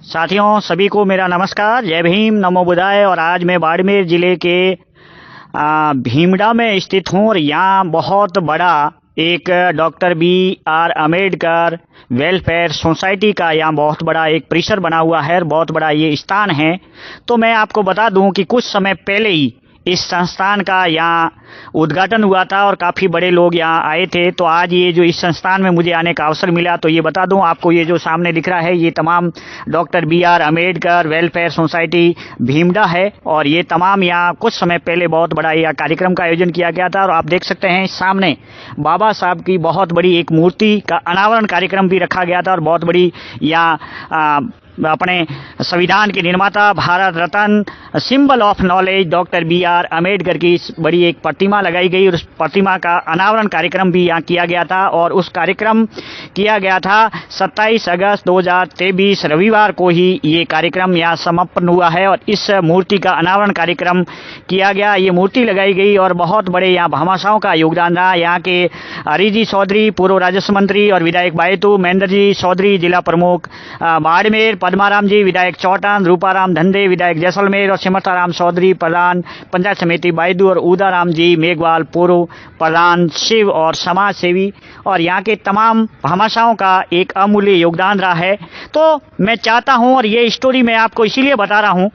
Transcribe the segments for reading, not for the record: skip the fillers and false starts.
साथियों सभी को मेरा नमस्कार, जय भीम, नमो बुद्धाय। और आज मैं बाड़मेर जिले के भीमडा में स्थित हूँ और यहाँ बहुत बड़ा एक doctor B R. Ambedkar welfare society का यहाँ बहुत बड़ा एक परिसर बना हुआ है, बहुत बड़ा ये स्थान है। तो मैं आपको बता दूं कि कुछ समय पहले ही इस संस्थान का यहाँ उद्घाटन हुआ था और काफ़ी बड़े लोग यहाँ आए थे। तो आज ये जो इस संस्थान में मुझे आने का अवसर मिला, तो ये बता दूं आपको, ये जो सामने दिख रहा है ये तमाम doctor B R. Ambedkar welfare society Bhimda है। और ये तमाम यहाँ कुछ समय पहले बहुत बड़ा यह कार्यक्रम का आयोजन किया गया था। और आप देख सकते हैं सामने बाबा साहब की बहुत बड़ी एक मूर्ति का अनावरण कार्यक्रम भी रखा गया था। और बहुत बड़ी यहाँ अपने संविधान के निर्माता, Bharat Ratna, symbol of knowledge doctor B R. Ambedkar की बड़ी एक प्रतिमा लगाई गई और उस प्रतिमा का अनावरण कार्यक्रम भी यहाँ किया गया था। और उस कार्यक्रम किया गया था 27 अगस्त 2023 रविवार को ही ये कार्यक्रम यहाँ समापन हुआ है। और इस मूर्ति का अनावरण कार्यक्रम किया गया, ये मूर्ति लगाई गई और बहुत बड़े यहाँ भामाशाहों का योगदान रहा। यहाँ के हरिजी चौधरी पूर्व राजस्व मंत्री और विधायक बायतू, महेंद्र जी चौधरी जिला प्रमुख बाड़मेर, पद्माराम जी विधायक चौटान, रूपाराम धंधे विधायक जैसलमेर और सिमरताराम चौधरी प्रधान पंचायत समिति बायदू और उदाराम जी मेघवाल पूर्व प्रधान शिव और समाज सेवी, और यहाँ के तमाम भामाशाहों का एक अमूल्य योगदान रहा है। तो मैं चाहता हूँ, और ये स्टोरी मैं आपको इसीलिए बता रहा हूँ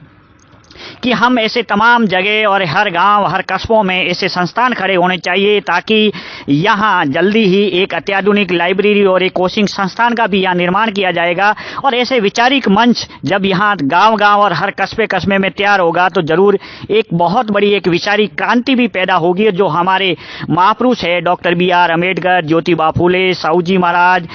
कि हम ऐसे तमाम जगह और हर गांव, हर कस्बों में ऐसे संस्थान खड़े होने चाहिए, ताकि यहाँ जल्दी ही एक अत्याधुनिक लाइब्रेरी और एक कोचिंग संस्थान का भी यहाँ निर्माण किया जाएगा। और ऐसे विचारिक मंच जब यहाँ गांव-गांव और हर कस्बे में तैयार होगा तो जरूर एक बहुत बड़ी एक विचारिक क्रांति भी पैदा होगी। जो हमारे महापुरुष है डॉक्टर बी.आर. अम्बेडकर, ज्योतिबा फूले, साहूजी महाराज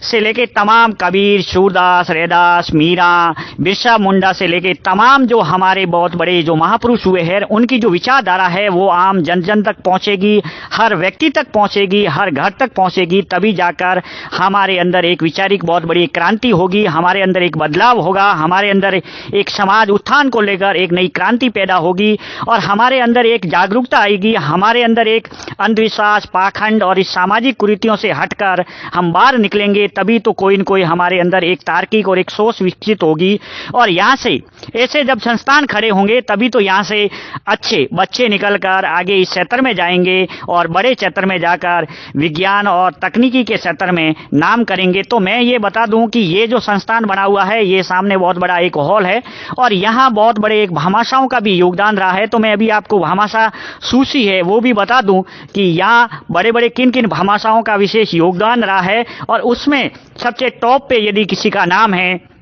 से लेके तमाम कबीर, सूरदास, रैदास, मीरा, बिरसा मुंडा से लेके तमाम जो हमारे बहुत बड़े जो महापुरुष हुए हैं, उनकी जो विचारधारा है वो आम जन जन तक पहुंचेगी, हर व्यक्ति तक पहुंचेगी, हर घर तक पहुंचेगी। तभी जाकर हमारे अंदर एक विचारिक बहुत बड़ी क्रांति होगी, हमारे अंदर एक बदलाव होगा, हमारे अंदर एक समाज उत्थान को लेकर एक नई क्रांति पैदा होगी और हमारे अंदर एक जागरूकता आएगी। हमारे अंदर एक अंधविश्वास, पाखंड और इस सामाजिक कुरीतियों से हटकर हम बाहर निकलेंगे, तभी तो कोई न कोई हमारे अंदर एक तार्किक और एक सोच विकसित होगी। और यहाँ से ऐसे जब संस्थान खड़े होंगे तभी तो यहाँ से अच्छे बच्चे निकलकर आगे इस क्षेत्र में जाएंगे और बड़े क्षेत्र में जाकर विज्ञान और तकनीकी के क्षेत्र में नाम करेंगे। तो मैं ये बता दूं कि ये जो संस्थान बना हुआ है, ये सामने बहुत बड़ा एक हॉल है और यहाँ बहुत बड़े एक भामाशाहों का भी योगदान रहा है। तो मैं अभी आपको भामाशाह सूची है वो भी बता दूं कि यहाँ बड़े बड़े किन किन भामाशाहों का विशेष योगदान रहा है। और उसमें सबसे टॉप पे यदि किसी का नाम है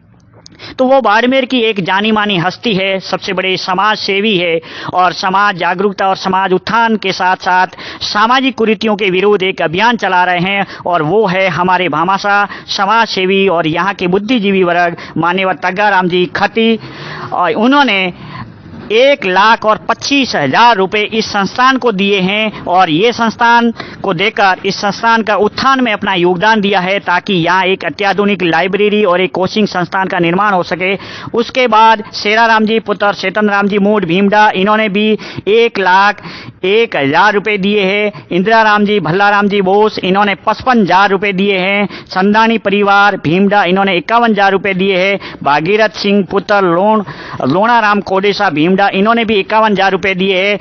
तो वो बाड़मेर की एक जानी मानी हस्ती है, सबसे बड़े समाज सेवी है और समाज जागरूकता और समाज उत्थान के साथ साथ सामाजिक कुरीतियों के विरोध एक अभियान चला रहे हैं। और वो है हमारे भामाशाह समाज सेवी और यहाँ के बुद्धिजीवी वर्ग माननीय तग्गाराम जी खती। और उन्होंने 1,25,000 रुपए इस संस्थान को दिए हैं और ये संस्थान को देकर इस संस्थान का उत्थान में अपना योगदान दिया है, ताकि यहाँ एक अत्याधुनिक लाइब्रेरी और एक कोचिंग संस्थान का निर्माण हो सके। उसके बाद शेराराम जी पुत्र चेतन राम जी मूड भीमडा, इन्होंने भी 1,01,000 रुपए दिए हैं। इंदिरा राम जी भल्लाराम जी बोस, इन्होंने 55,000 रुपए दिए हैं। संदानी परिवार भीमडा, इन्होंने 51,000 रुपए दिए हैं। भागीरथ सिंह पुत्र लोणाराम कोडेसा भीमडा, इन्होंने भी 51,000 रुपए दिए हैं।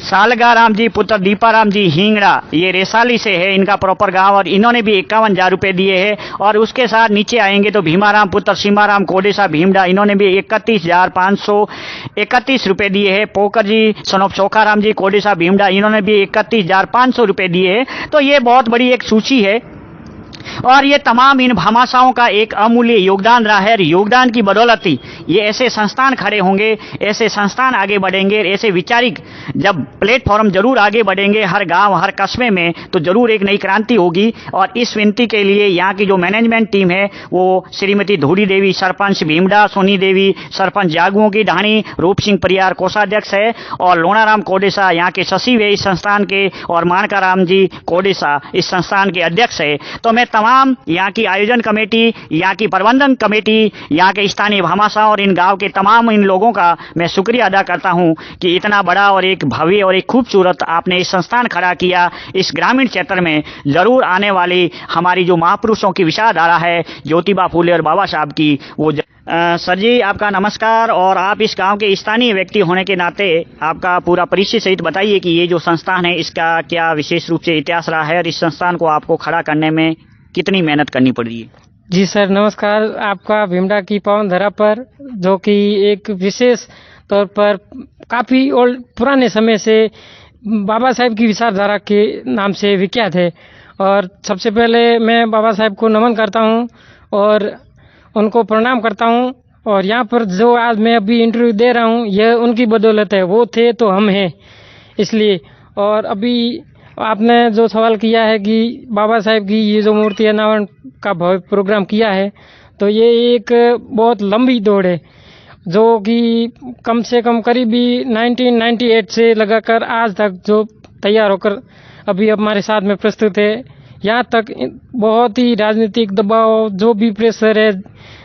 सालगाराम जी पुत्र दीपाराम जी हिंगड़ा, ये रेसाली से है इनका प्रॉपर गांव, और इन्होंने भी 51,000 रुपए दिए हैं। और उसके साथ नीचे आएंगे तो भीमाराम पुत्र सीमाराम कोडेसा भीमडा, इन्होंने भी 31,531 रुपए दिए हैं। पोकर जी सनोप चोखाराम जी कोडेसा भीमडा, इन्होंने भी 31,500 रुपए दिए हैं। तो ये बहुत बड़ी एक सूची है और ये तमाम इन भामाशाहों का एक अमूल्य योगदान रहा है। योगदान की बदौलत ही ये ऐसे संस्थान खड़े होंगे, ऐसे संस्थान आगे बढ़ेंगे, ऐसे विचारिक जब प्लेटफॉर्म जरूर आगे बढ़ेंगे हर गांव हर कस्बे में, तो जरूर एक नई क्रांति होगी। और इस विनती के लिए यहाँ की जो मैनेजमेंट टीम है वो श्रीमती धूड़ी देवी सरपंच भीमडा, सोनी देवी सरपंच जागुओं की ढाणी, रूप सिंह परियार कोषाध्यक्ष है और लोणाराम कोडेसा यहाँ के सचिव है इस संस्थान के, और मानकाराम जी कोडेसा इस संस्थान के अध्यक्ष है। तो मैं तमाम यहाँ की आयोजन कमेटी, यहाँ की प्रबंधन कमेटी, यहाँ के स्थानीय भामाशाह और इन गांव के तमाम इन लोगों का मैं शुक्रिया अदा करता हूँ कि इतना बड़ा और एक भव्य और एक खूबसूरत आपने इस संस्थान खड़ा किया। इस ग्रामीण क्षेत्र में जरूर आने वाली हमारी जो महापुरुषों की विचारधारा है, ज्योतिबा फूले और बाबा साहब की, वो सर जी, आपका नमस्कार। और आप इस गांव के स्थानीय व्यक्ति होने के नाते आपका पूरा परिचय सहित बताइए कि ये जो संस्थान है इसका क्या विशेष रूप से इतिहास रहा है और इस संस्थान को आपको खड़ा करने में कितनी मेहनत करनी पड़ी है। जी सर, नमस्कार। आपका भीमडा की पावन धरा पर, जो कि एक विशेष तौर पर काफ़ी पुराने समय से बाबा साहेब की विचारधारा के नाम से विख्यात है। और सबसे पहले मैं बाबा साहेब को नमन करता हूं और उनको प्रणाम करता हूं। और यहाँ पर जो आज मैं अभी इंटरव्यू दे रहा हूं, यह उनकी बदौलत है। वो थे तो हम हैं, इसलिए। और अभी आपने जो सवाल किया है कि बाबा साहेब की ये जो मूर्ति अनावरण का भव्य प्रोग्राम किया है, तो ये एक बहुत लंबी दौड़ है, जो कि कम से कम करीबी 1998 से लगाकर आज तक जो तैयार होकर अभी हमारे साथ में प्रस्तुत है। यहाँ तक बहुत ही राजनीतिक दबाव, जो भी प्रेशर है,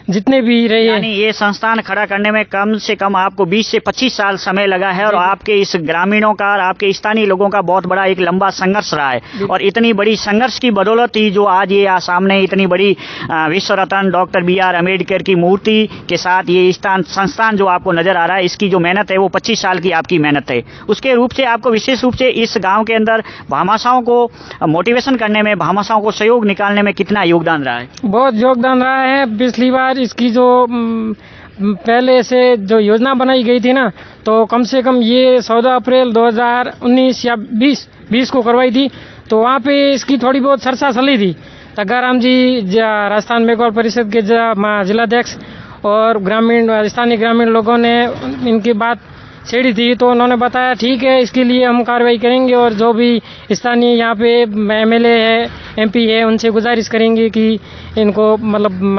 जितने भी रहे, यानी ये संस्थान खड़ा करने में कम से कम आपको 20 से 25 साल समय लगा है। और आपके इस ग्रामीणों का और आपके स्थानीय लोगों का बहुत बड़ा एक लंबा संघर्ष रहा है। और इतनी बड़ी संघर्ष की बदौलत ही जो आज ये सामने इतनी बड़ी विश्व रत्न डॉक्टर B.R. अम्बेडकर की मूर्ति के साथ ये संस्थान जो आपको नजर आ रहा है, इसकी जो मेहनत है वो 25 साल की आपकी मेहनत है। उसके रूप से आपको विशेष रूप से इस गाँव के अंदर भामाशाहों को मोटिवेशन करने में, भामाशाहों को सहयोग निकालने में कितना योगदान रहा है। बहुत योगदान रहा है। पिछली बार इसकी जो पहले से जो योजना बनाई गई थी ना, तो कम से कम ये 14 अप्रैल 2019 या 20 को करवाई थी। तो वहाँ पे इसकी थोड़ी बहुत चर्चा चली थी। तग्गाराम जी, राजस्थान बेगौर परिषद के जिलाध्यक्ष, और स्थानीय ग्रामीण लोगों ने इनकी बात छेड़ी थी। तो उन्होंने बताया ठीक है, इसके लिए हम कार्रवाई करेंगे और जो भी स्थानीय यहाँ पे MLA है, MP है, उनसे गुजारिश करेंगे कि इनको मतलब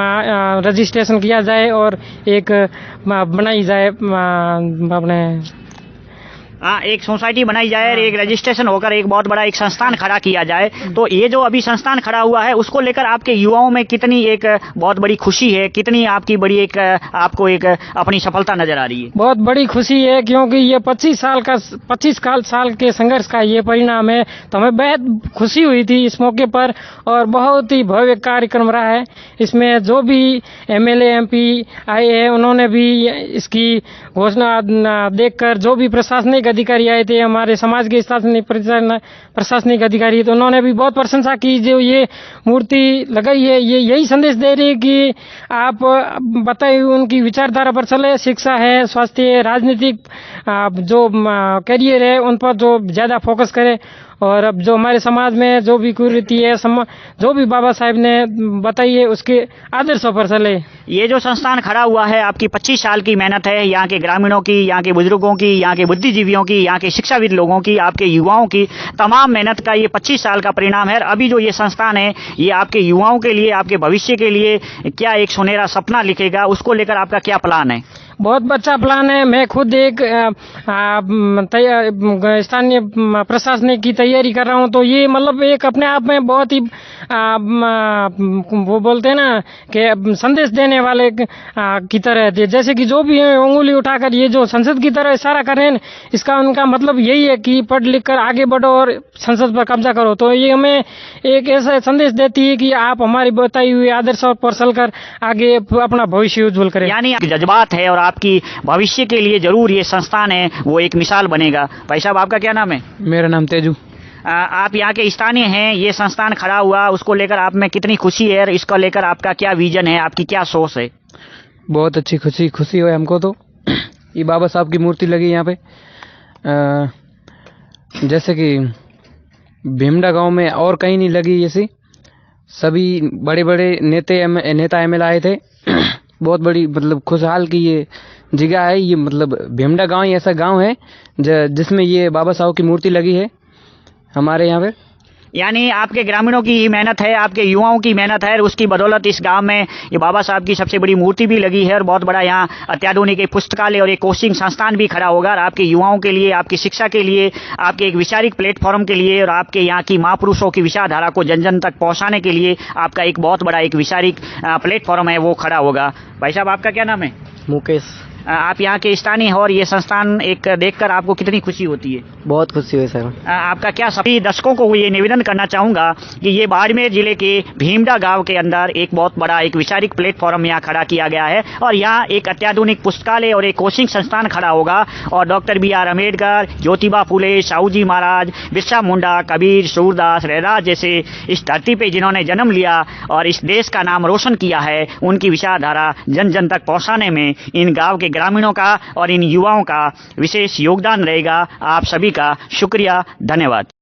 रजिस्ट्रेशन किया जाए और एक बनाई जाए अपने एक सोसाइटी बनाई जाए और एक रजिस्ट्रेशन होकर एक बहुत बड़ा एक संस्थान खड़ा किया जाए। तो ये जो अभी संस्थान खड़ा हुआ है, उसको लेकर आपके युवाओं में कितनी एक बहुत बड़ी खुशी है, कितनी आपकी बड़ी एक आपको एक अपनी सफलता नजर आ रही है। बहुत बड़ी खुशी है, क्योंकि ये 25 साल के संघर्ष का ये परिणाम है। तो हमें बेहद खुशी हुई थी इस मौके पर, और बहुत ही भव्य कार्यक्रम रहा है। इसमें जो भी MLA MP आए हैं, उन्होंने भी इसकी घोषणा देखकर, जो भी प्रशासनिक अधिकारी आए थे, हमारे समाज के प्रशासनिक अधिकारी, तो उन्होंने भी बहुत प्रशंसा की। जो ये मूर्ति लगाई है, ये यही संदेश दे रही है कि आप बताइए उनकी विचारधारा पर चले। शिक्षा है, स्वास्थ्य है, राजनीतिक जो करियर है, उन पर जो ज्यादा फोकस करे। और अब जो हमारे समाज में जो भी कुरीति है, जो भी बाबा साहेब ने बताई है, उसके आदर्शों पर चले। ये जो संस्थान खड़ा हुआ है, आपकी 25 साल की मेहनत है, यहाँ के ग्रामीणों की, यहाँ के बुजुर्गों की, यहाँ के बुद्धिजीवियों की, यहाँ के शिक्षाविद लोगों की, आपके युवाओं की तमाम मेहनत का ये 25 साल का परिणाम है। अभी जो ये संस्थान है, ये आपके युवाओं के लिए, आपके भविष्य के लिए क्या एक सुनहरा सपना लिखेगा, उसको लेकर आपका क्या प्लान है। बहुत अच्छा प्लान है। मैं खुद एक स्थानीय प्रशासनिक की तैयारी कर रहा हूँ। तो ये मतलब एक अपने आप में बहुत ही वो बोलते हैं ना कि संदेश देने वाले की तरह थे। जैसे कि जो भी उंगली उठाकर ये जो संसद की तरह इशारा कर रहे हैं, इसका उनका मतलब यही है कि पढ़ लिख कर आगे बढ़ो और संसद पर कब्जा करो। तो ये हमें एक ऐसा संदेश देती है कि आप हमारी बताई हुई आदर्शों पर चलकर आगे अपना भविष्य उज्जवल करें। यानी जज्बात है और आपकी भविष्य के लिए जरूर ये संस्थान है वो एक मिसाल बनेगा। भाई साहब, आपका क्या नाम है। मेरा नाम तेजू। आप यहाँ के स्थानीय हैं, ये संस्थान खड़ा हुआ, उसको लेकर आप में कितनी खुशी है और इसको लेकर आपका क्या विजन है, आपकी क्या सोच है। बहुत अच्छी खुशी हुई हमको। तो ये बाबा साहब की मूर्ति लगी यहाँ पे, जैसे कि भीमडा गांव में और कहीं नहीं लगी। ऐसी सभी बड़े बड़े नेता MLA आए थे। बहुत बड़ी मतलब खुशहाल की ये जगह है। ये मतलब भीमडा गांव ही ऐसा गांव है जिसमें ये बाबा साहब की मूर्ति लगी है हमारे यहाँ पे। यानी आपके ग्रामीणों की ही मेहनत है, आपके युवाओं की मेहनत है, उसकी बदौलत इस गांव में ये बाबा साहब की सबसे बड़ी मूर्ति भी लगी है और बहुत बड़ा यहाँ अत्याधुनिक एक पुस्तकालय और एक कोचिंग संस्थान भी खड़ा होगा। और आपके युवाओं के लिए, आपकी शिक्षा के लिए, आपके एक वैचारिक प्लेटफॉर्म के लिए और आपके यहाँ की महापुरुषों की विचारधारा को जन जन तक पहुँचाने के लिए आपका एक बहुत बड़ा एक वैचारिक प्लेटफॉर्म है वो खड़ा होगा। भाई साहब, आपका क्या नाम है। मुकेश। आप यहाँ के स्थानीय हैं और ये संस्थान एक देखकर आपको कितनी खुशी होती है? बहुत खुशी हुई सर। आपका क्या सभी दर्शकों को ये निवेदन करना चाहूँगा कि ये बाड़मेर जिले के भीमडा गांव के अंदर एक बहुत बड़ा एक विचारिक प्लेटफॉर्म यहाँ खड़ा किया गया है और यहाँ एक अत्याधुनिक पुस्तकालय और एक कोचिंग संस्थान खड़ा होगा और डॉक्टर B.R. अम्बेडकर, ज्योतिबा फुले, साहूजी महाराज, बिरसा मुंडा, कबीर, सूरदास, रैदास जैसे इस धरती पे जिन्होंने जन्म लिया और इस देश का नाम रोशन किया है, उनकी विचारधारा जन जन तक पहुँचाने में इन गाँव के ग्रामीणों का और इन युवाओं का विशेष योगदान रहेगा। आप सभी का शुक्रिया, धन्यवाद।